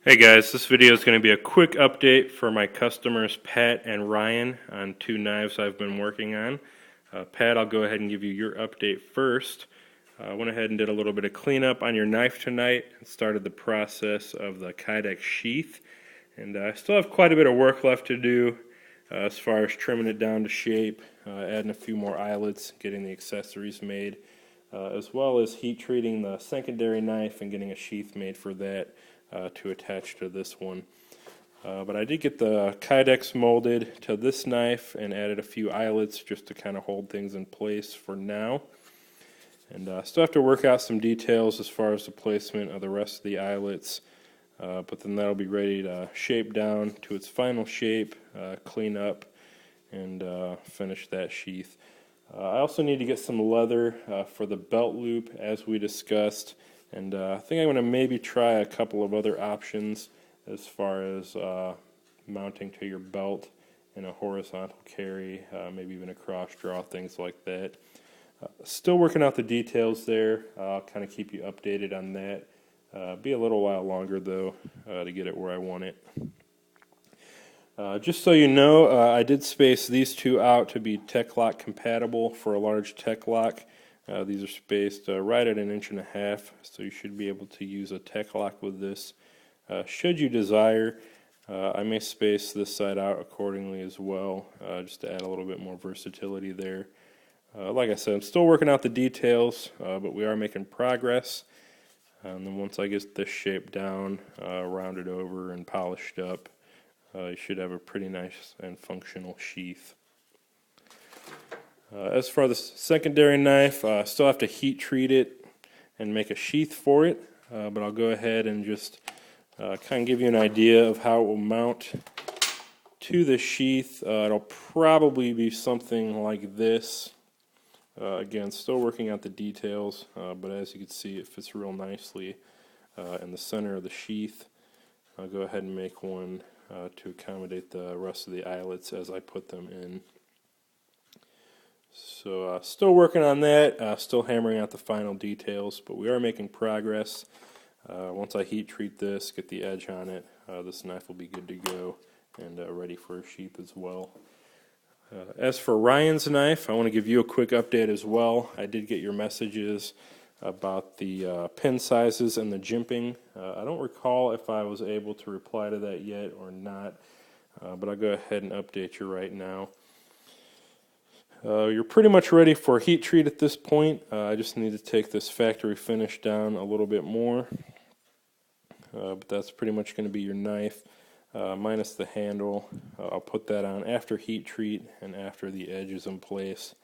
Hey guys, this video is going to be a quick update for my customers Pat and Ryan on two knives I've been working on. Pat, I'll go ahead and give you your update first. I went ahead and did a little bit of cleanup on your knife tonight and started the process of the Kydex sheath. And I still have quite a bit of work left to do as far as trimming it down to shape, adding a few more eyelets, getting the accessories made, as well as heat treating the secondary knife and getting a sheath made for that. To attach to this one. But I did get the Kydex molded to this knife and added a few eyelets just to kind of hold things in place for now. And still have to work out some details as far as the placement of the rest of the eyelets. But then that'll be ready to shape down to its final shape, clean up, and finish that sheath. I also need to get some leather for the belt loop as we discussed. And I think I'm going to maybe try a couple of other options as far as mounting to your belt in a horizontal carry, maybe even a cross draw, things like that. Still working out the details there. I'll kind of keep you updated on that. Be a little while longer though to get it where I want it. Just so you know, I did space these two out to be Tek-Lok compatible for a large Tek-Lok. These are spaced right at 1.5 inches, so you should be able to use a Tek-Lok with this. Should you desire, I may space this side out accordingly as well, just to add a little bit more versatility there. Like I said, I'm still working out the details, but we are making progress. And then once I get this shape down, rounded over and polished up, you should have a pretty nice and functional sheath. As for the secondary knife, I still have to heat treat it and make a sheath for it, but I'll go ahead and just kind of give you an idea of how it will mount to the sheath. It'll probably be something like this. Again, still working out the details, but as you can see, it fits real nicely in the center of the sheath. I'll go ahead and make one to accommodate the rest of the eyelets as I put them in. So still working on that, still hammering out the final details, but we are making progress. Once I heat treat this, get the edge on it, this knife will be good to go and ready for a sheath as well. As for Ryan's knife, I want to give you a quick update as well. I did get your messages about the pin sizes and the jimping. I don't recall if I was able to reply to that yet or not, but I'll go ahead and update you right now. You're pretty much ready for heat treat at this point. I just need to take this factory finish down a little bit more. But that's pretty much going to be your knife, minus the handle. I'll put that on after heat treat and after the edge is in place.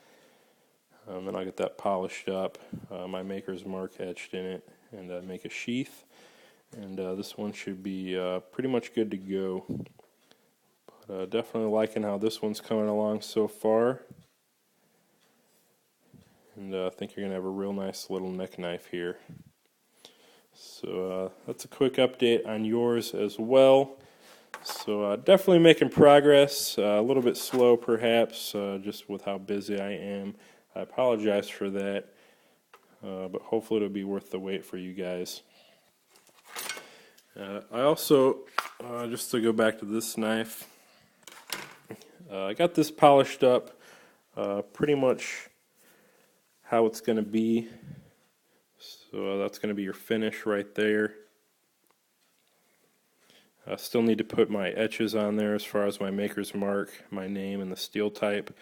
Then I'll get that polished up, my maker's mark etched in it, and make a sheath. And this one should be pretty much good to go. But definitely liking how this one's coming along so far. And I think you're going to have a real nice little neck knife here. So that's a quick update on yours as well. So definitely making progress, a little bit slow perhaps, just with how busy I am. I apologize for that, but hopefully it'll be worth the wait for you guys. I also, just to go back to this knife, I got this polished up pretty much how it's going to be. So that's going to be your finish right there. I still need to put my etches on there as far as my maker's mark, my name, and the steel type.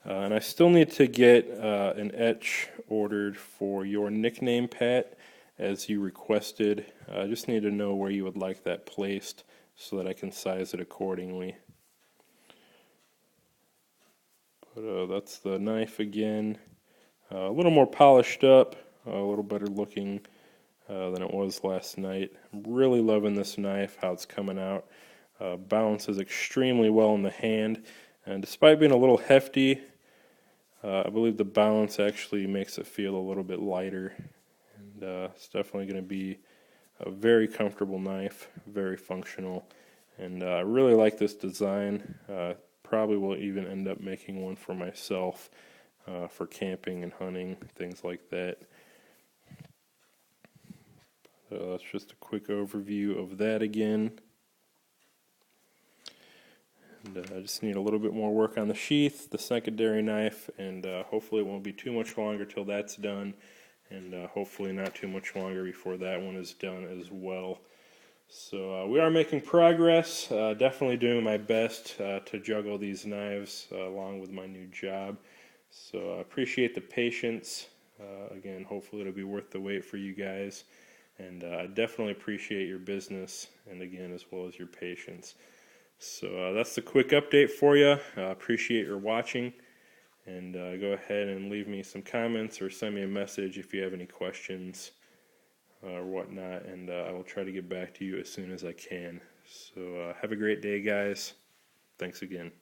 And I still need to get an etch ordered for your nickname, Pat, as you requested. I just need to know where you would like that placed so that I can size it accordingly. But that's the knife again. A little more polished up, a little better looking than it was last night. I'm really loving this knife, how it's coming out. Balances extremely well in the hand, and despite being a little hefty, I believe the balance actually makes it feel a little bit lighter. And it's definitely going to be a very comfortable knife, very functional, and I really like this design. Probably will even end up making one for myself for camping and hunting, things like that. So that's just a quick overview of that again. And I just need a little bit more work on the sheath, the secondary knife, and hopefully it won't be too much longer till that's done, and hopefully not too much longer before that one is done as well. So we are making progress, definitely doing my best to juggle these knives along with my new job. So I appreciate the patience. Again, hopefully it'll be worth the wait for you guys. And I definitely appreciate your business, and again, as well as your patience. So that's the quick update for you. Appreciate your watching. And go ahead and leave me some comments or send me a message if you have any questions or whatnot. And I will try to get back to you as soon as I can. So have a great day, guys. Thanks again.